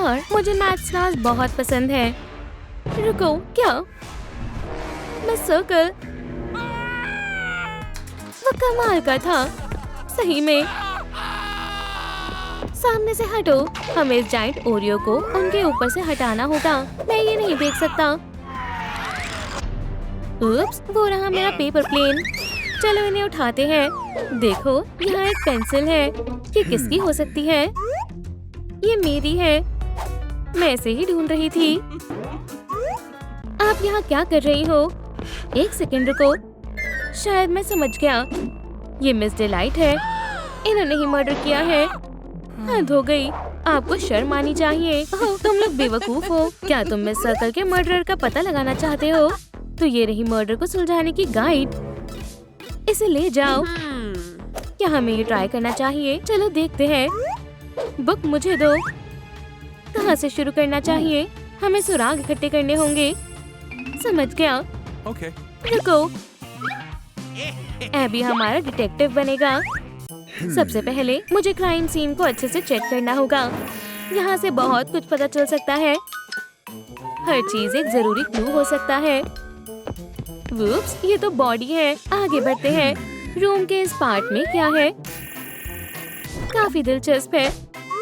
यार, मुझे maths class बहुत पसंद है। रुको, क्या मिस सर्कल? वो कमाल का था, सही में। सामने से हटो, हमें इस जाइंट ओरियो को उनके ऊपर से हटाना होगा। मैं ये नहीं देख सकता। उप्स, वो रहा मेरा पेपर प्लेन। चलो इन्हें उठाते हैं। देखो, यहाँ एक पेंसिल है। ये किसकी हो सकती है? ये मेरी है। मैं इसे ही ढूंढ रही थी। आप यहाँ क्या कर रही हो? एक सेकंड रुको, शायद मैं समझ गया। ये मिस डिलाइट है। इन्होंने ही मर्डर किया है। हद हो गई, आपको शर्म आनी चाहिए। ओह, तुम लोग बेवकूफ हो। क्या तुम मिस सर्कल के मर्डरर का पता लगाना चाहते हो? तो ये रही मर्डर को सुलझाने की गाइड। इसे ले जाओ। क्या हमें ये ट्राई करना चाहिए? चलो देखते हैं। बुक मुझे दो। कहाँ से शुरू करना चाहिए? हमें सुराग इकट्ठे करने होंगे। समझ गया। Okay. रुको, एबी हमारा डिटेक्टिव बनेगा। सबसे पहले मुझे क्राइम सीन को अच्छे से चेक करना होगा। यहाँ से बहुत कुछ पता चल सकता है। हर चीज एक जरूरी क्लू हो सकता है। वुप्स, ये तो बॉडी है। आगे बढ़ते हैं। रूम के इस पार्ट में क्या है? काफी दिलचस्प है।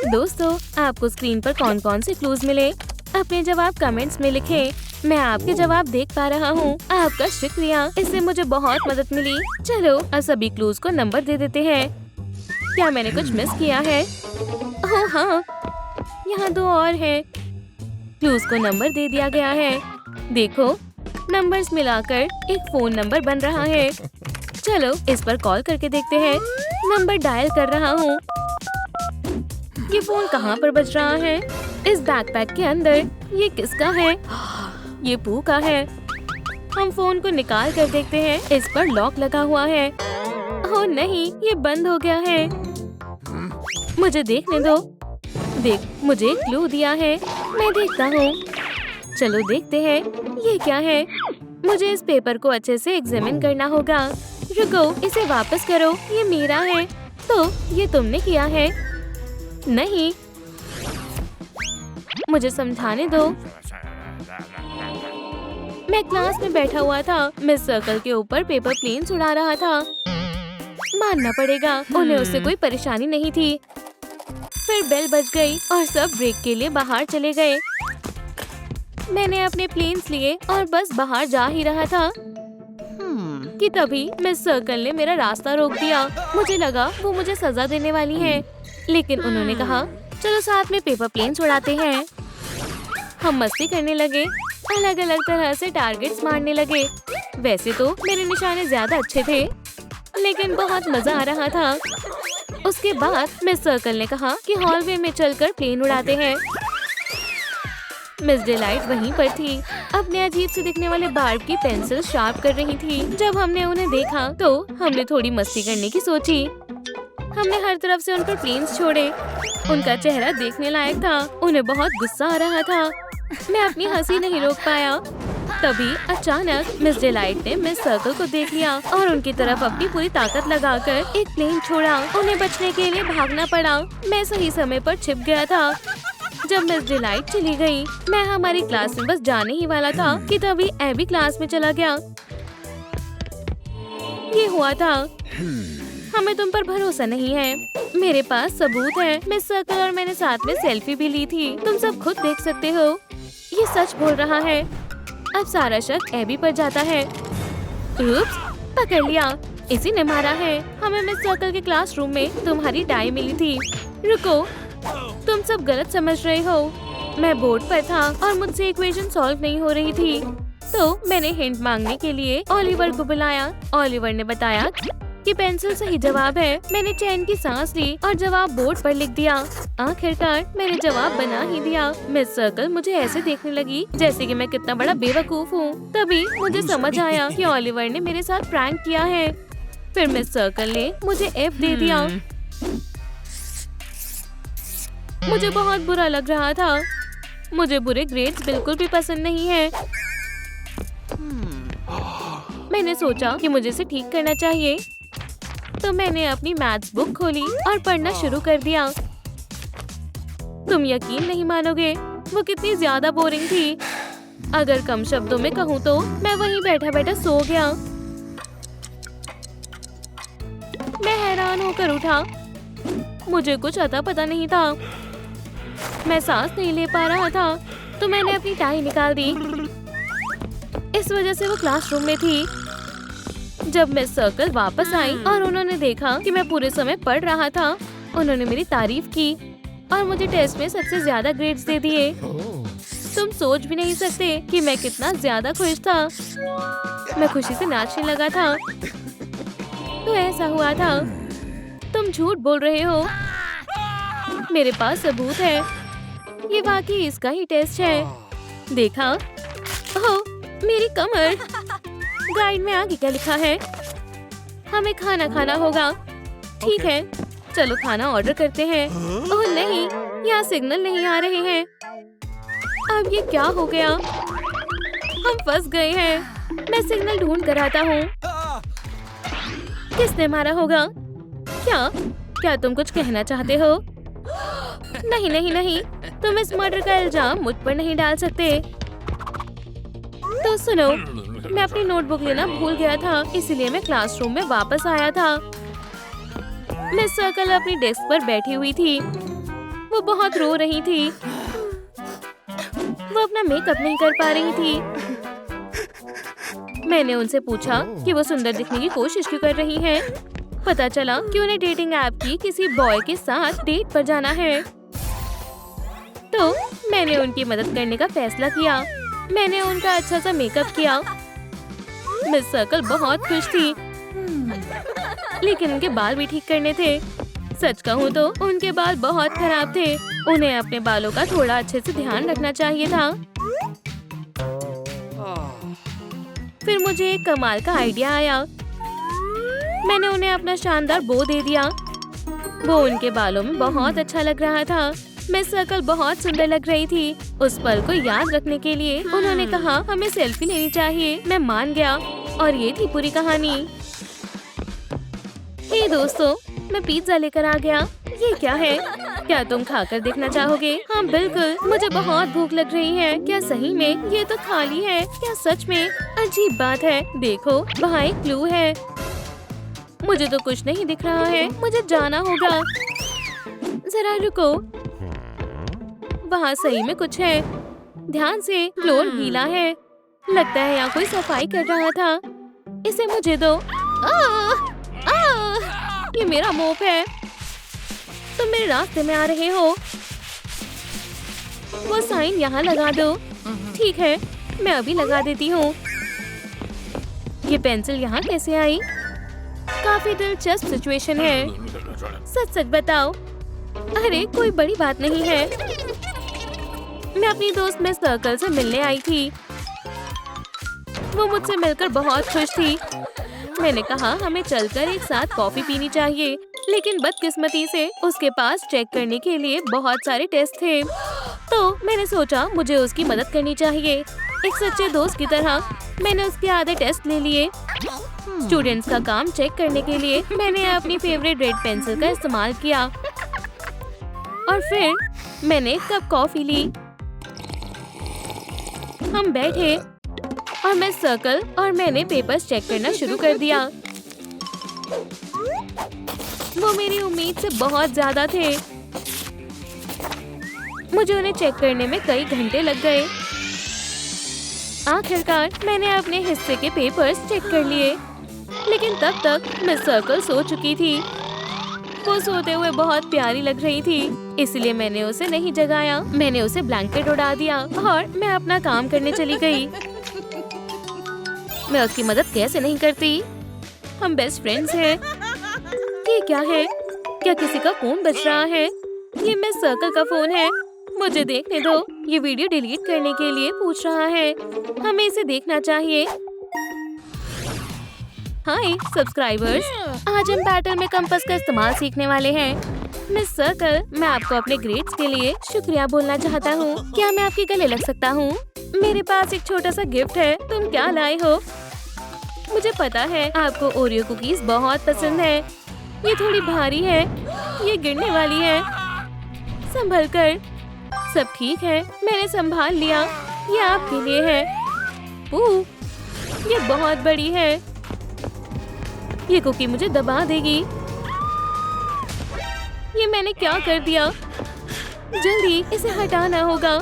दोस्तों, आपको स्क्रीन पर कौन कौन से क्लूज मिले? अपने जवाब कमेंट्स में लिखें। मैं आपके जवाब देख पा रहा हूँ। आपका शुक्रिया, इससे मुझे बहुत मदद मिली। चलो अब सभी क्लूज को नंबर दे देते हैं। क्या मैंने कुछ मिस किया है? ओह हाँ, यहाँ दो और हैं। क्लूज को नंबर दे दिया गया है। देखो, नंबर्स मिलाकर एक फोन नंबर बन रहा है। चलो इस पर कॉल करके देखते हैं। नंबर डायल कर रहा हूँ। ये फोन कहाँ पर बज रहा है? इस बैकपैक के अंदर। ये किसका है? ये पू का है। हम फोन को निकाल कर देखते हैं। इस पर लॉक लगा हुआ है। ओह नहीं, ये बंद हो गया है। मुझे देखने दो। देख, मुझे एक क्लू दिया है। मैं देखता हूँ। चलो देखते हैं, ये क्या है? मुझे इस पेपर को अच्छे से एग्जामिन करना होगा। रुको, इसे वापस करो। ये मेरा है। तो ये तुमने किया है? नहीं, मुझे समझाने दो। मैं क्लास में बैठा हुआ था। मिस सर्कल के ऊपर पेपर प्लेन उड़ा रहा था। मानना पड़ेगा, उन्हें उससे कोई परेशानी नहीं थी। फिर बेल बज गई और सब ब्रेक के लिए बाहर चले गए। मैंने अपने प्लेन्स लिए और बस बाहर जा ही रहा था कि तभी मिस सर्कल ने मेरा रास्ता रोक दिया। मुझे लगा वो मुझे सजा देने वाली है, लेकिन उन्होंने कहा चलो साथ में पेपर प्लेन्स उड़ाते हैं। हम मस्ती करने लगे, अलग अलग तरह से टारगेट्स मारने लगे। वैसे तो मेरे निशाने ज्यादा अच्छे थे, लेकिन बहुत मजा आ रहा था। उसके बाद मिस सर्कल ने कहा कि हॉलवे में चलकर प्लेन उड़ाते हैं। मिस डिलाइट वहीं पर थी, अपने अजीब से दिखने वाले बार्ब की पेंसिल शार्प कर रही थी। जब हमने उन्हें देखा तो हमने थोड़ी मस्ती करने की सोची। हमने हर तरफ से उन पर प्लेन्स छोड़े। उनका चेहरा देखने लायक था। उन्हें बहुत गुस्सा आ रहा था। मैं अपनी हंसी नहीं रोक पाया। तभी अचानक मिस डिलाइट ने मिस सर्कल को देख लिया और उनकी तरफ अपनी पूरी ताकत लगाकर एक प्लेन छोड़ा। उन्हें बचने के लिए भागना पड़ा। मैं सही समय पर छिप गया था। जब मिस डिलाइट चली गई, मैं हमारी क्लास में बस जाने ही वाला था कि तभी एबी क्लास में चला गया। ये हुआ था। हमें तुम पर भरोसा नहीं है। मेरे पास सबूत है। मिस सर्कल और मैंने साथ में सेल्फी भी ली थी। तुम सब खुद देख सकते हो। ये सच बोल रहा है। अब सारा शक एबी पर जाता है। उप्स, पकड़ लिया। इसी ने मारा है। हमें मिस सर्कल के क्लासरूम में तुम्हारी डाई मिली थी। रुको, तुम सब गलत समझ रहे हो। मैं बोर्ड पर था और मुझसे इक्वेशन सॉल्व नहीं हो रही थी, तो मैंने हिंट मांगने के लिए ओलिवर को बुलाया। ओलिवर ने बताया कि पेंसिल सही जवाब है। मैंने चैन की सांस ली और जवाब बोर्ड पर लिख दिया। आखिरकार मैंने जवाब बना ही दिया। मिस सर्कल मुझे ऐसे देखने लगी जैसे कि मैं कितना बड़ा बेवकूफ हूँ। तभी मुझे समझ आया कि ओलिवर ने मेरे साथ प्रैंक किया है। फिर मिस सर्कल ने मुझे F दे दिया। मुझे बहुत बुरा लग रहा था। मुझे बुरे ग्रेड्स बिल्कुल भी पसंद नहीं है। मैंने सोचा कि मुझे इसे ठीक करना चाहिए, तो मैंने अपनी मैथ्स बुक खोली और पढ़ना शुरू कर दिया। तुम यकीन नहीं मानोगे, वो कितनी ज्यादा बोरिंग थी। अगर कम शब्दों में कहूँ तो मैं वहीं बैठा बैठा सो गया। मैं हैरान होकर उठा। मुझे कुछ अता पता नहीं था। मैं सांस नहीं ले पा रहा था तो मैंने अपनी टाई निकाल दी। इस वजह से वो क्लासरूम में थी। जब मैं सर्कल वापस आई और उन्होंने देखा कि मैं पूरे समय पढ़ रहा था, उन्होंने मेरी तारीफ की और मुझे टेस्ट में सबसे ज्यादा ग्रेड्स दे दिए। तुम सोच भी नहीं सकते कि मैं कितना ज्यादा खुश था। मैं खुशी से नाचने लगा था। तो ऐसा हुआ था। तुम झूठ बोल रहे हो। मेरे पास सबूत है। ये वाकई इसका ही टेस्ट है। देखा? ओह, मेरी कमर। गाइड में आगे क्या लिखा है? हमें खाना खाना होगा। ठीक है, चलो खाना ऑर्डर करते हैं। ओह नहीं, यहाँ सिग्नल नहीं आ रहे हैं। अब ये क्या हो गया? हम फंस गए हैं। मैं सिग्नल ढूंढ कर आता हूँ। किसने मारा होगा? क्या तुम कुछ कहना चाहते हो? नहीं नहीं नहीं, तुम इस मर्डर का इल्जाम मुझ पर नहीं डाल सकते। तो सुनो, मैं अपनी नोटबुक लेना भूल गया था, इसलिए मैं क्लासरूम में वापस आया था। मिस सर्कल अपनी डेस्क पर बैठी हुई थी। वो बहुत रो रही थी। वो अपना मेकअप नहीं कर पा रही थी। मैंने उनसे पूछा कि वो सुंदर दिखने की कोशिश क्यों कर रही हैं। पता चला कि उन्हें डेटिंग ऐप की किसी बॉय के साथ डेट पर जाना है। तो मैंने उनकी मदद करने का फैसला किया। मैंने उनका अच्छा सा मेकअप किया। मिस सर्कल बहुत खुश थी, लेकिन उनके बाल भी ठीक करने थे। सच कहूँ तो उनके बाल बहुत खराब थे। उन्हें अपने बालों का थोड़ा अच्छे से ध्यान रखना चाहिए था। फिर मुझे एक कमाल का आइडिया आया। मैंने उन्हें अपना शानदार बो दे दिया। वो उनके बालों में बहुत अच्छा लग रहा था। मिस सर्कल बहुत सुंदर लग रही थी। उस पल को याद रखने के लिए उन्होंने कहा हमें सेल्फी लेनी चाहिए। मैं मान गया और ये थी पूरी कहानी। हे दोस्तों, मैं पिज्जा लेकर आ गया। ये क्या है? क्या तुम खाकर देखना चाहोगे? हाँ बिल्कुल, मुझे बहुत भूख लग रही है। क्या सही में? ये तो खाली है। क्या सच में? अजीब बात है। देखो, वहाँ एक क्लू है। मुझे तो कुछ नहीं दिख रहा है। मुझे जाना होगा। जरा रुको, वहाँ सही में कुछ है। ध्यान से, फ्लोर गीला है। लगता है यहाँ कोई सफाई कर रहा था। इसे मुझे दो। ये मेरा मोप है। तुम मेरे रास्ते में आ रहे हो। वो साइन यहाँ लगा दो। ठीक है, मैं अभी लगा देती हूँ। ये पेंसिल यहाँ कैसे आई? काफी दिलचस्प सिचुएशन है। सच सच बताओ। अरे कोई बड़ी बात नहीं है। मैं अपनी दोस्त मिस सर्कल से मिलने आई थी। वो मुझसे मिलकर बहुत खुश थी। मैंने कहा हमें चलकर एक साथ कॉफी पीनी चाहिए, लेकिन बदकिस्मती से उसके पास चेक करने के लिए बहुत सारे टेस्ट थे। तो मैंने सोचा मुझे उसकी मदद करनी चाहिए। एक सच्चे दोस्त की तरह मैंने उसके आधे टेस्ट ले लिए। स्टूडेंट्स का काम चेक करने के लिए मैंने अपनी फेवरेट रेड पेंसिल का इस्तेमाल किया और फिर मैंने एक कप कॉफी ली। हम बैठे और मिस सर्कल और मैंने पेपर्स चेक करना शुरू कर दिया। वो मेरी उम्मीद से बहुत ज्यादा थे। मुझे उन्हें चेक करने में कई घंटे लग गए। आखिरकार मैंने अपने हिस्से के पेपर्स चेक कर लिए, लेकिन तब तक मिस सर्कल सो चुकी थी। वो सोते हुए बहुत प्यारी लग रही थी, इसलिए मैंने उसे नहीं जगाया। मैंने उसे ब्लैंकेट उड़ा दिया और मैं अपना काम करने चली गई। मैं उसकी मदद कैसे नहीं करती? हम बेस्ट फ्रेंड्स हैं। ये क्या है? क्या किसी का फोन बज रहा है? ये मिस सर्कल का फोन है। मुझे देखने दो। ये वीडियो डिलीट करने के लिए पूछ रहा है। हमें इसे देखना चाहिए। हाय सब्सक्राइबर्स, आज हम बैटल में कंपास का इस्तेमाल सीखने वाले हैं। मिस सर्कल, मैं आपको अपने ग्रेड्स के लिए शुक्रिया बोलना चाहता हूँ। क्या मैं आपके गले लग सकता हूँ? मेरे पास एक छोटा सा गिफ्ट है। तुम क्या लाए हो? मुझे पता है आपको ओरियो कुकीज बहुत पसंद है। ये थोड़ी भारी है। ये गिरने वाली है। संभल कर। सब ठीक है, मैंने संभाल लिया। ये आपके लिए है। ये बहुत बड़ी है। ये कुकी मुझे दबा देगी। ये मैंने क्या कर दिया? जल्दी इसे हटाना होगा।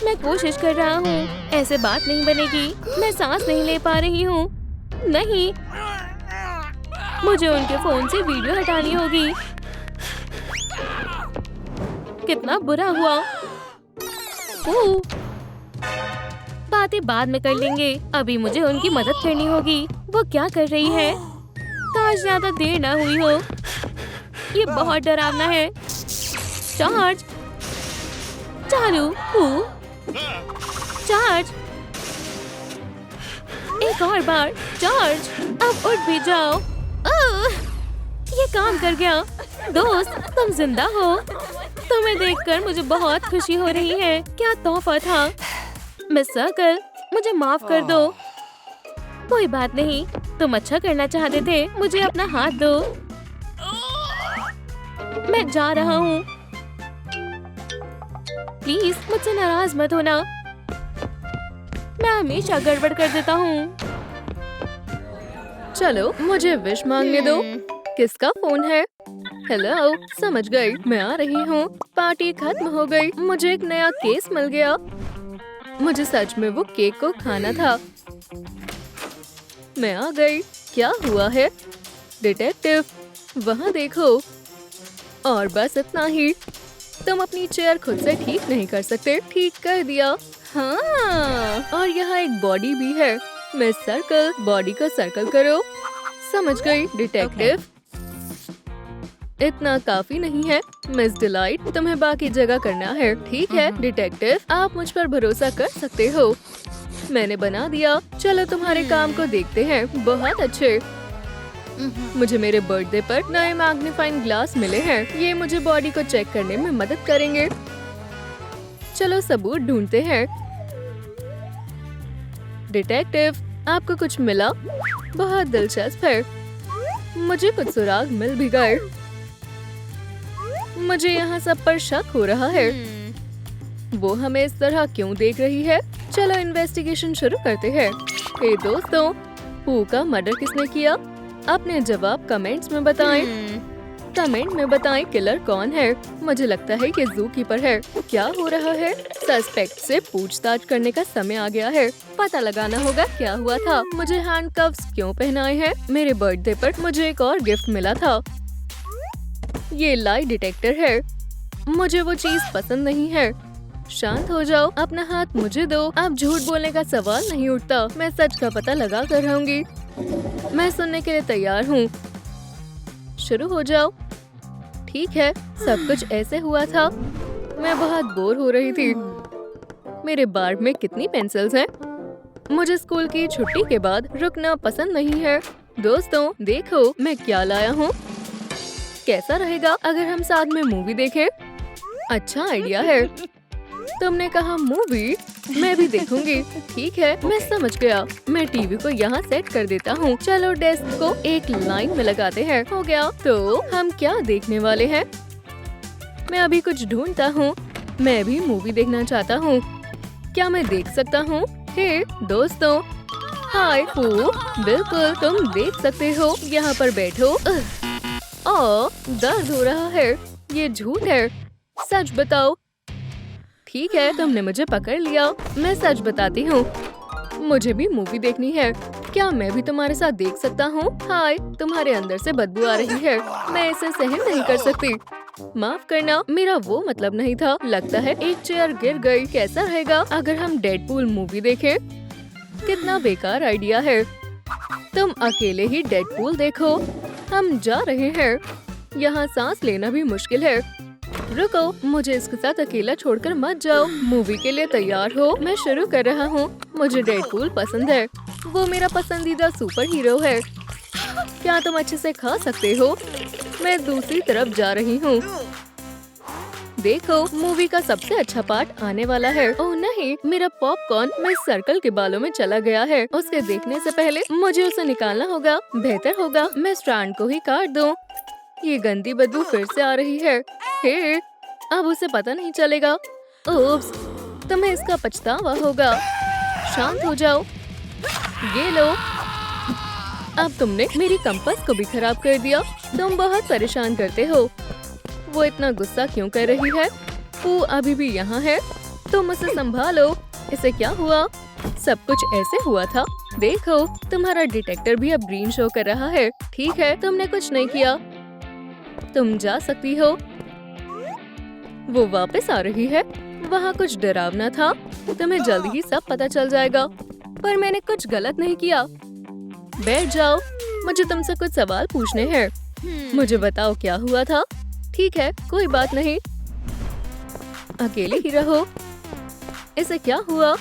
मैं कोशिश कर रहा हूँ। ऐसे बात नहीं बनेगी। मैं सांस नहीं ले पा रही हूँ। नहीं, मुझे उनके फोन से वीडियो हटानी होगी। कितना बुरा हुआ। बातें बाद में कर लेंगे। अभी मुझे उनकी मदद करनी होगी। वो क्या कर रही है? काश ज्यादा देर ना हुई हो। ये बहुत डरावना है। चार्ज चालू। चार्ज। एक और बार चार्ज। अब उठ भी जाओ। ये काम कर गया। दोस्त, तुम जिंदा हो। तुम्हें देखकर मुझे बहुत खुशी हो रही है। क्या तोहफा था। मिस सर्कल, मुझे माफ कर दो। कोई बात नहीं, तुम अच्छा करना चाहते थे। मुझे अपना हाथ दो। मैं जा रहा हूँ। प्लीज मुझसे नाराज मत होना। मैं हमेशा गड़बड़ कर देता हूँ। चलो मुझे विश मांगने दो। किसका फोन है? हेलो, समझ गई, मैं आ रही हूँ। पार्टी खत्म हो गई। मुझे एक नया केस मिल गया। मुझे सच में वो केक को खाना था। मैं आ गई। क्या हुआ है? डिटेक्टिव, वहाँ देखो। और बस इतना ही। तुम अपनी चेयर खुद से ठीक नहीं कर सकते। ठीक कर दिया। हाँ, और यहाँ एक बॉडी भी है। मिस सर्कल, बॉडी को सर्कल करो। समझ गई डिटेक्टिव। इतना काफी नहीं है। मिस डिलाइट, तुम्हें बाकी जगह करना है। ठीक है डिटेक्टिव, आप मुझ पर भरोसा कर सकते हो। मैंने बना दिया। चलो तुम्हारे काम को देखते हैं। बहुत अच्छे। मुझे मेरे बर्थडे पर नए मैग्नीफाइंग ग्लास मिले हैं। ये मुझे बॉडी को चेक करने में मदद करेंगे। चलो सबूत ढूंढते हैं। डिटेक्टिव, आपको कुछ मिला? बहुत दिलचस्प है। मुझे कुछ सुराग मिल भी गए। मुझे यहाँ सब पर शक हो रहा है। वो हमें इस तरह क्यों देख रही है? चलो इन्वेस्टिगेशन शुरू करते हैं। हे दोस्तों, पू का मर्डर किसने किया? अपने जवाब कमेंट्स में बताएं। कमेंट में बताएं किलर कौन है। मुझे लगता है कि जू कीपर है। क्या हो रहा है? सस्पेक्ट से पूछताछ करने का समय आ गया है। पता लगाना होगा क्या हुआ था। मुझे हैंडकफ्स क्यों पहनाए हैं? मेरे बर्थडे पर मुझे एक और गिफ्ट मिला था। ये लाई डिटेक्टर है। मुझे वो चीज पसंद नहीं है। शांत हो जाओ। अपना हाथ मुझे दो। अब झूठ बोलने का सवाल नहीं उठता। मैं सच का पता लगा कर रहूंगी। मैं सुनने के लिए तैयार हूँ। शुरू हो जाओ। ठीक है, सब कुछ ऐसे हुआ था। मैं बहुत बोर हो रही थी। मेरे बाग में कितनी पेंसिल्स हैं? मुझे स्कूल की छुट्टी के बाद रुकना पसंद नहीं है। दोस्तों देखो मैं क्या लाया हूँ। कैसा रहेगा अगर हम साथ में मूवी देखें? अच्छा आइडिया है। तुमने कहा मूवी, मैं भी देखूंगी। ठीक है, मैं समझ गया। मैं टीवी को यहाँ सेट कर देता हूँ। चलो डेस्क को एक लाइन में लगाते हैं। हो गया। तो हम क्या देखने वाले हैं? मैं अभी कुछ ढूंढता हूँ। मैं भी मूवी देखना चाहता हूँ। क्या मैं देख सकता हूँ? हे दोस्तों, हाय पू। बिल्कुल, तुम देख सकते हो। यहाँ पर बैठो। दर्द हो रहा है। ये झूठ है। सच बताओ। ठीक है, तुमने मुझे पकड़ लिया। मैं सच बताती हूँ। मुझे भी मूवी देखनी है। क्या मैं भी तुम्हारे साथ देख सकता हूँ? हाय, तुम्हारे अंदर से बदबू आ रही है। मैं इसे सहन नहीं कर सकती। माफ करना, मेरा वो मतलब नहीं था। लगता है एक चेयर गिर गई। कैसा रहेगा अगर हम डेडपूल मूवी देखें? कितना बेकार आइडिया है। तुम अकेले ही डेडपूल देखो। हम जा रहे हैं। यहाँ सांस लेना भी मुश्किल है। रुको, मुझे इसके साथ अकेला छोड़कर मत जाओ। मूवी के लिए तैयार हो? मैं शुरू कर रहा हूँ। मुझे डेडपूल पसंद है। वो मेरा पसंदीदा सुपर हीरो है। क्या तुम अच्छे से खा सकते हो? मैं दूसरी तरफ जा रही हूँ। देखो, मूवी का सबसे अच्छा पार्ट आने वाला है। ओह नहीं, मेरा पॉपकॉर्न मिस सर्कल के बालों में चला गया है। उसके देखने से पहले मुझे उसे निकालना होगा। बेहतर होगा मैं स्ट्रैंड को ही काट दूं। ये गंदी बदबू फिर से आ रही है। हे, अब उसे पता नहीं चलेगा। ओप्स, तुम्हें इसका पछतावा होगा। शांत हो जाओ। ये लो। अब तुमने मेरी कंपास को भी खराब कर दिया। तुम बहुत परेशान करते हो। वो इतना गुस्सा क्यों कर रही है? वो अभी भी यहाँ है। तुम उसे संभालो। इसे क्या हुआ? सब कुछ ऐसे हुआ था। देखो, तुम्हारा डिटेक्टर भी अब ग्रीन शो कर रहा है। ठीक है, तुमने कुछ नहीं किया। तुम जा सकती हो। वो वापस आ रही है। वहाँ कुछ डरावना था। तुम्हें जल्द ही सब पता चल जाएगा। पर मैंने कुछ गलत नहीं किया। बैठ जाओ। मुझे तुमसे कुछ सवाल पूछने हैं। मुझे बताओ क्या हुआ था। ठीक है, कोई बात नहीं। अकेले ही रहो। इसे क्या हुआ?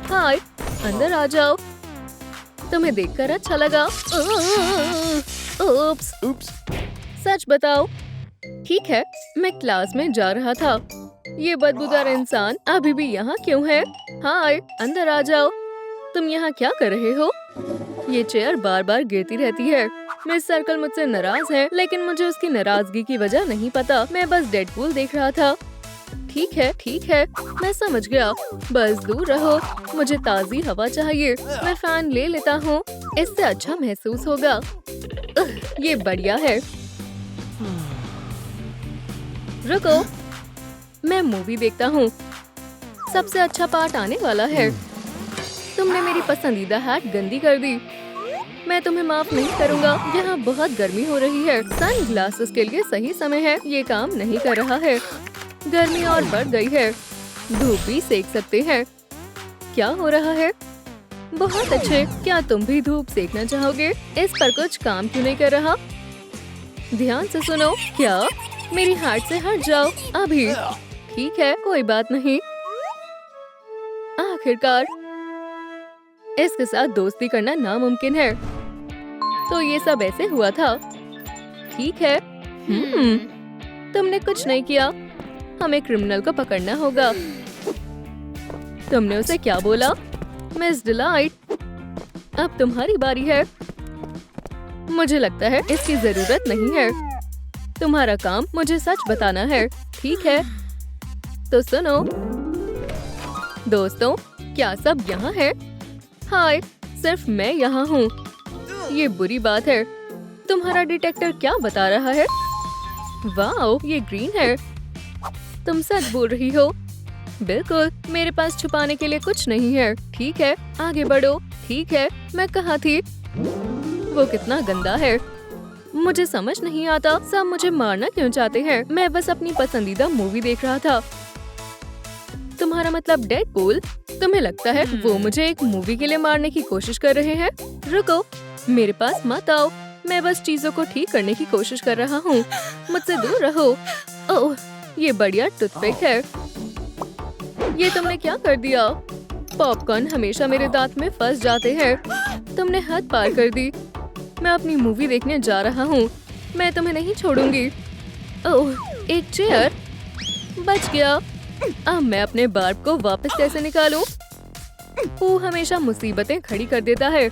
हाय, अंदर आ जाओ। तुम्हें देखकर अच्छा लगा। उप्स। सच बताओ। ठीक है, मैं क्लास में जा रहा था। ये बदबूदार इंसान अभी भी यहाँ क्यों है? हाय, अंदर आ जाओ। तुम यहाँ क्या कर रहे हो? ये चेयर बार बार गिरती रहती है। मिस सर्कल मुझसे नाराज है, लेकिन मुझे उसकी नाराजगी की वजह नहीं पता। मैं बस डेडपूल देख रहा था। ठीक है, मैं समझ गया। बस दूर रहो। मुझे ताज़ी हवा चाहिए। मैं फैन ले लेता हूँ। इससे अच्छा महसूस होगा। ये बढ़िया है। रुको, मैं मूवी देखता हूँ। सबसे अच्छा पार्ट आने वाला है। तुमने मेरी पसंदीदा हैट गंदी कर दी। मैं तुम्हें माफ नहीं करूँगा। यहाँ बहुत गर्मी हो रही है। सन ग्लासेस के लिए सही समय है। ये काम नहीं कर रहा है। गर्मी और बढ़ गई है। धूप भी सेक सकते हैं। क्या हो रहा है? बहुत अच्छे। क्या तुम भी धूप सेकना चाहोगे? इस पर कुछ काम क्यों नहीं कर रहा? ध्यान से सुनो। क्या? मेरी हाथ से हट जाओ अभी। ठीक है, कोई बात नहीं। आखिरकार इसके साथ दोस्ती करना नामुमकिन है। तो ये सब ऐसे हुआ था। ठीक है। तुमने कुछ नहीं किया। हमें क्रिमिनल को पकड़ना होगा। तुमने उसे क्या बोला? मिस डिलाइट, अब तुम्हारी बारी है। मुझे लगता है इसकी जरूरत नहीं है। तुम्हारा काम मुझे सच बताना है। ठीक है, तो सुनो। दोस्तों, क्या सब यहाँ है? हाय, सिर्फ मैं यहाँ हूँ। ये बुरी बात है। तुम्हारा डिटेक्टर क्या बता रहा है? वाओ, ये ग्रीन है। तुम सच बोल रही हो। बिल्कुल, मेरे पास छुपाने के लिए कुछ नहीं है। ठीक है, आगे बढ़ो। ठीक है, मैं कहाँ थी? वो कितना गंदा है। मुझे समझ नहीं आता, सब मुझे मारना क्यों चाहते हैं? मैं बस अपनी पसंदीदा मूवी देख रहा था। तुम्हारा मतलब डेडपूल? तुम्हें लगता है वो मुझे एक मूवी के लिए मारने की कोशिश कर रहे हैं? रुको, मेरे पास मत आओ। मैं बस चीजों को ठीक करने की कोशिश कर रहा हूँ। मुझसे दूर रहो। ओह, ये बढ़िया टूथपिक है। ये तुमने क्या कर दिया? पॉपकॉर्न हमेशा मेरे दांत में फंस जाते हैं। तुमने हद पार कर दी। मैं अपनी मूवी देखने जा रहा हूँ। मैं तुम्हें नहीं छोड़ूंगी। ओह, एक चेयर। बच गया। अब मैं अपने बार्ब को वापस कैसे निकालूं? वो हमेशा मुसीबतें खड़ी कर देता है।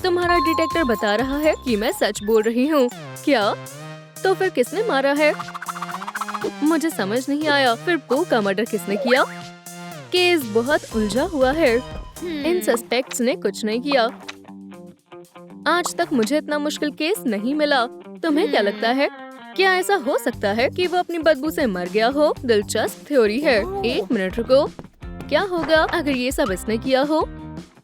तुम्हारा डिटेक्टर बता रहा है कि मैं सच बोल रही हूँ। क्या? तो फिर किसने मारा है? मुझे समझ नहीं आया। फिर पो का मर्डर किसने किया? केस बहुत उलझा हुआ है। इन सस्पेक्ट्स ने कुछ नहीं किया। आज तक मुझे इतना मुश्किल केस नहीं मिला। तुम्हें क्या लगता है? क्या ऐसा हो सकता है कि वो अपनी बदबू से मर गया हो? दिलचस्प थ्योरी है। एक मिनट रुको। क्या होगा अगर ये सब इसने किया हो?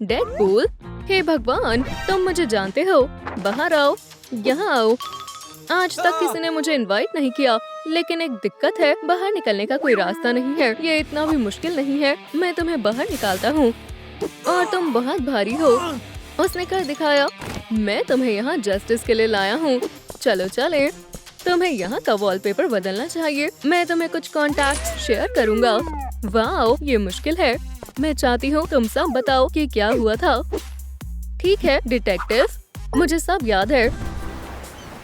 डेडपूल, हे भगवान, तुम मुझे जानते हो। बाहर आओ, यहाँ आओ। आज तक किसी ने मुझे इनवाइट नहीं किया, लेकिन एक दिक्कत है। बाहर निकलने का कोई रास्ता नहीं है। ये इतना भी मुश्किल नहीं है। मैं तुम्हें बाहर निकालता हूँ। और तुम बहुत भारी हो। उसने कर दिखाया। मैं तुम्हें यहाँ जस्टिस के लिए लाया हूँ। चलो चले। तुम्हें यहाँ का वॉलपेपर बदलना चाहिए। मैं तुम्हें कुछ कॉन्टैक्ट शेयर करूँगा। वाओ, ये मुश्किल है। मैं चाहती हूँ तुम सब बताओ कि क्या हुआ था। ठीक है डिटेक्टिव, मुझे सब याद है।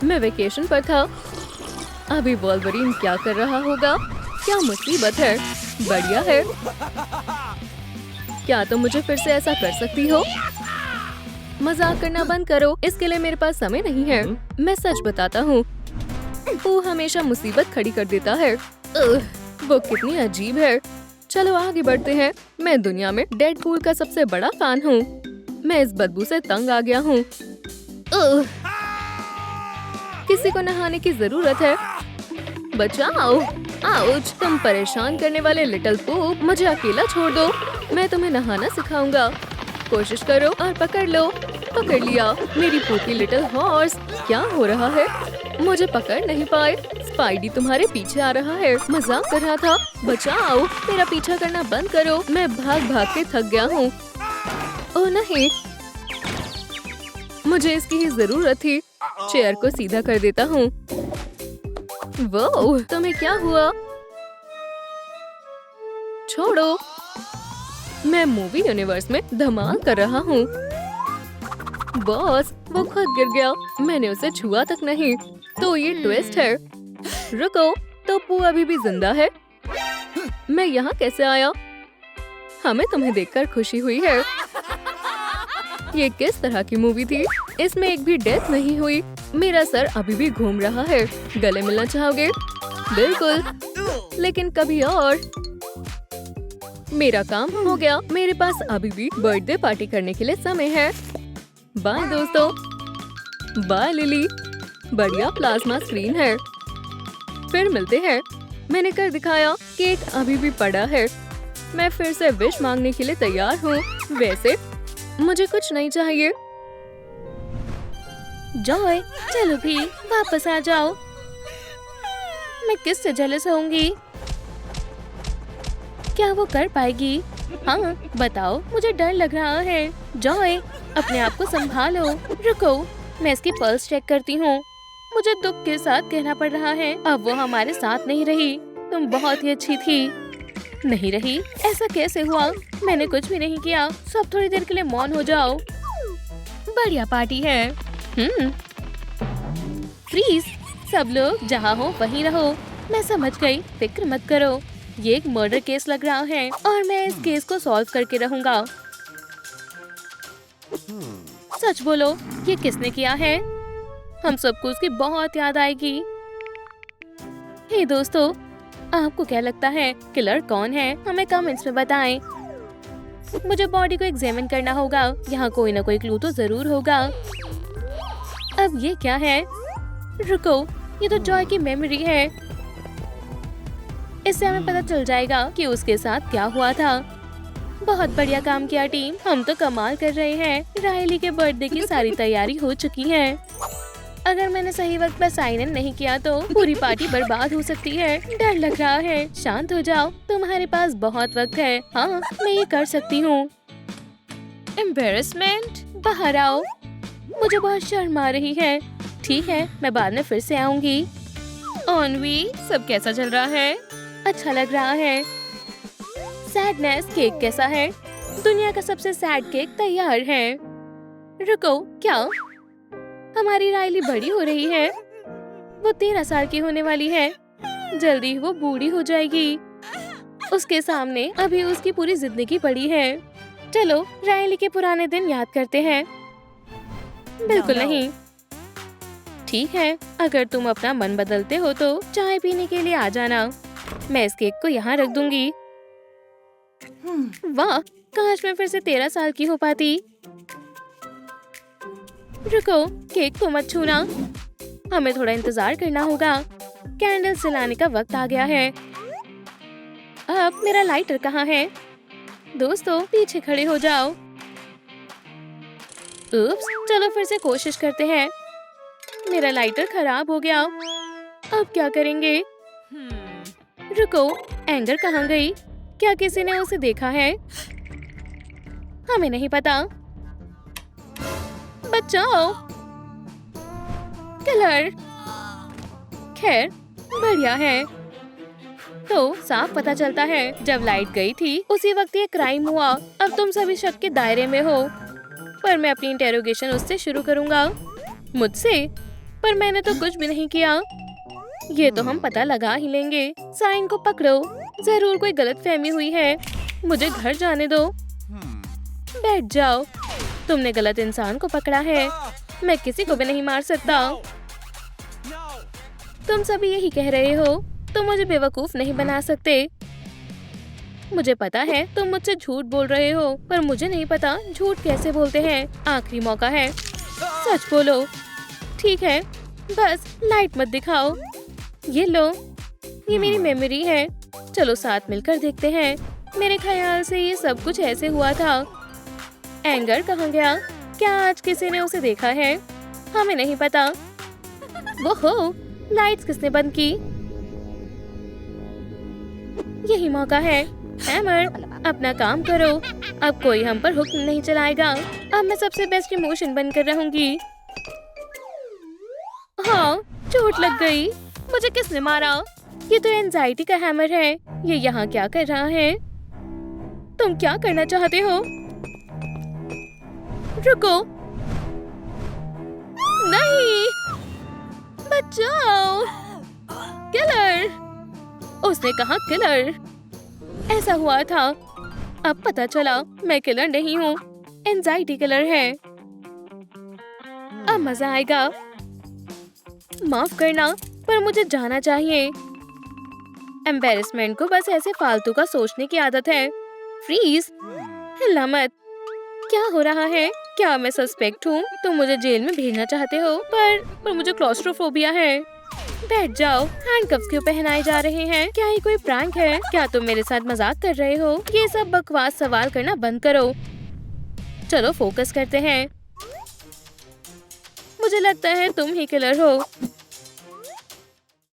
मैं वेकेशन पर था। अभी वॉल्वरीन क्या कर रहा होगा? क्या मुसीबत है। बढ़िया है। क्या तुम मुझे फिर से ऐसा कर सकती हो? मजाक करना बंद करो। इसके लिए मेरे पास समय नहीं है। मैं सच बताता हूँ। वो हमेशा मुसीबत खड़ी कर देता है। वो कितनी अजीब है। चलो आगे बढ़ते हैं। मैं दुनिया में डेडपूल का सबसे बड़ा फैन हूँ। मैं इस बदबू से तंग आ गया हूँ। किसी को नहाने की जरूरत है। बचाओ! आउच! तुम परेशान करने वाले लिटिल पूप, मुझे अकेला छोड़ दो। मैं तुम्हें नहाना सिखाऊंगा। कोशिश करो और पकड़ लो। पकड़ लिया। मेरी पोपी लिटिल हॉर्स, क्या हो रहा है? मुझे पकड़ नहीं पाए। स्पाइडी तुम्हारे पीछे आ रहा है। मजाक कर रहा था। बचाओ! मेरा पीछा करना बंद करो। मैं भाग भाग के थक गया हूँ। ओह नहीं, मुझे इसकी ही जरूरत थी। चेयर को सीधा कर देता हूँ। वो तुम्हें क्या हुआ? छोड़ो। मैं मूवी यूनिवर्स में धमाल कर रहा हूँ। बॉस, वो खुद गिर गया। मैंने उसे छुआ तक नहीं। तो ये ट्विस्ट है। रुको, तो पू अभी भी जिंदा है। मैं यहाँ कैसे आया? हमें तुम्हें देखकर खुशी हुई है। ये किस तरह की मूवी थी? इसमें एक भी डेथ नहीं हुई। मेरा सर अभी भी घूम रहा है। गले मिलना चाहोगे? बिल्कुल, लेकिन कभी और। मेरा काम हो गया। मेरे पास अभी भी बर्थडे पार्टी करने के लिए समय है। बाय दोस्तों। Bye Lily. बढ़िया प्लाज्मा स्क्रीन है। फिर मिलते हैं। मैंने कर दिखाया। केक अभी भी पड़ा है। मैं फिर से विश मांगने के लिए तैयार हूँ। वैसे मुझे कुछ नहीं चाहिए। जॉय, चलो भी वापस आ जाओ। मैं किससे जेलस होऊंगी? क्या वो कर पाएगी? हाँ, बताओ, मुझे डर लग रहा है। जॉय, अपने आप को संभालो। रुको, मैं इसकी पल्स चेक करती हूँ। मुझे दुख के साथ कहना पड़ रहा है, अब वो हमारे साथ नहीं रही। तुम बहुत ही अच्छी थी। नहीं रही? ऐसा कैसे हुआ? मैंने कुछ भी नहीं किया। सब थोड़ी देर के लिए मौन हो जाओ। बढ़िया पार्टी है। फ्रीज! सब लोग जहाँ हो वहीं रहो। मैं समझ गई, फिक्र मत करो। ये एक मर्डर केस लग रहा है और मैं इस केस को सॉल्व करके रहूंगा। सच बोलो, ये किसने किया है? हम सबको उसकी बहुत याद आएगी। हे दोस्तों, आपको क्या लगता है किलर कौन है? हमें कमेंट्स में बताएं। मुझे बॉडी को एग्जामिन करना होगा। यहाँ कोई ना कोई क्लू तो जरूर होगा। अब ये क्या है? रुको, ये तो जॉय की मेमोरी है। इससे हमें पता चल जाएगा कि उसके साथ क्या हुआ था। बहुत बढ़िया काम किया टीम, हम तो कमाल कर रहे हैं। रायली के बर्थडे की सारी तैयारी हो चुकी है। अगर मैंने सही वक्त पर साइन इन नहीं किया तो पूरी पार्टी बर्बाद हो सकती है। डर लग रहा है। शांत हो जाओ, तुम्हारे पास बहुत वक्त है। हाँ, मैं ये कर सकती हूँ। एम्बैरेसमेंट, बाहर आओ। मुझे बहुत शर्म आ रही है। ठीक है, मैं बाद में फिर से आऊंगी। ऑनवी, सब कैसा चल रहा है? अच्छा लग रहा है। सैडनेस, केक कैसा है? दुनिया का सबसे सैड केक तैयार है। रुको, क्या? हमारी रायली बड़ी हो रही है। वो 13 साल की होने वाली है। जल्दी वो बूढ़ी हो जाएगी। उसके सामने अभी उसकी पूरी जिंदगी पड़ी है। चलो रायली के पुराने दिन याद करते हैं। बिल्कुल नहीं। ठीक है, अगर तुम अपना मन बदलते हो तो चाय पीने के लिए आ जाना। मैं इस केक को यहाँ रख दूंगी। वाह, काश मैं फिर से 13 साल की हो पाती। रुको, केक को मत छूना। हमें थोड़ा इंतजार करना होगा। कैंडल्स जलाने का वक्त आ गया है। अब मेरा लाइटर कहाँ है? दोस्तों, पीछे खड़े हो जाओ। उप्स, चलो फिर से कोशिश करते हैं। मेरा लाइटर खराब हो गया। अब क्या करेंगे? रुको, एंगर कहाँ गई? क्या किसी ने उसे देखा है? हमें नहीं पता। बचाओ! कलर! खैर, बढ़िया है। तो साफ पता चलता है जब लाइट गई थी उसी वक्त ये क्राइम हुआ। अब तुम सभी शक के दायरे में हो। पर मैं अपनी इंटेरोगेशन उससे शुरू करूंगा। मुझसे? पर मैंने तो कुछ भी नहीं किया। ये तो हम पता लगा ही लेंगे। साइन को पकड़ो। जरूर कोई गलतफहमी हुई है। मुझे घर जाने दो। बैठ जाओ। तुमने गलत इंसान को पकड़ा है। मैं किसी को भी नहीं मार सकता। तुम सभी यही कह रहे हो? तुम मुझे बेवकूफ नहीं बना सकते। मुझे पता है तुम मुझसे झूठ बोल रहे हो, पर मुझे नहीं पता झूठ कैसे बोलते हैं। आखिरी मौका है, सच बोलो। ठीक है, बस लाइट मत दिखाओ। ये लो, ये मेरी मेमोरी है। चलो साथ मिलकर देखते हैं। मेरे ख्याल से ये सब कुछ ऐसे हुआ था। एंगर कहाँ गया? क्या आज किसी ने उसे देखा है? हमें नहीं पता। वो हो, लाइट्स किसने बंद की? यही मौका है। हैमर, अपना काम करो। अब कोई हम पर हुक्म नहीं चलाएगा। अब मैं सबसे बेस्ट इमोशन बनकर रहूंगी। हाँ, चोट लग गई। मुझे किसने मारा? ये तो एंजाइटी का हैमर है। ये यहाँ क्या कर रहा है? तुम क्या करना चाहते हो? रुको। नहीं, बचाओ। किलर, उसने कहा किलर। ऐसा हुआ था। अब पता चला मैं किलर नहीं हूँ, एंजाइटी किलर है। अब मजा आएगा। माफ करना, पर मुझे जाना चाहिए। एम्बैरेसमेंट को बस ऐसे फालतू का सोचने की आदत है। फ्रीज, हिलना मत। क्या हो रहा है? क्या मैं सस्पेक्ट हूँ? तुम मुझे जेल में भेजना चाहते हो, पर मुझे क्लॉस्ट्रोफोबिया है। बैठ जाओ। हैंडकफ्स क्यों पहनाए जा रहे हैं? क्या ये कोई प्रैंक है? क्या तुम मेरे साथ मजाक कर रहे हो? ये सब बकवास सवाल करना बंद करो। चलो फोकस करते हैं। मुझे लगता है तुम ही किलर हो।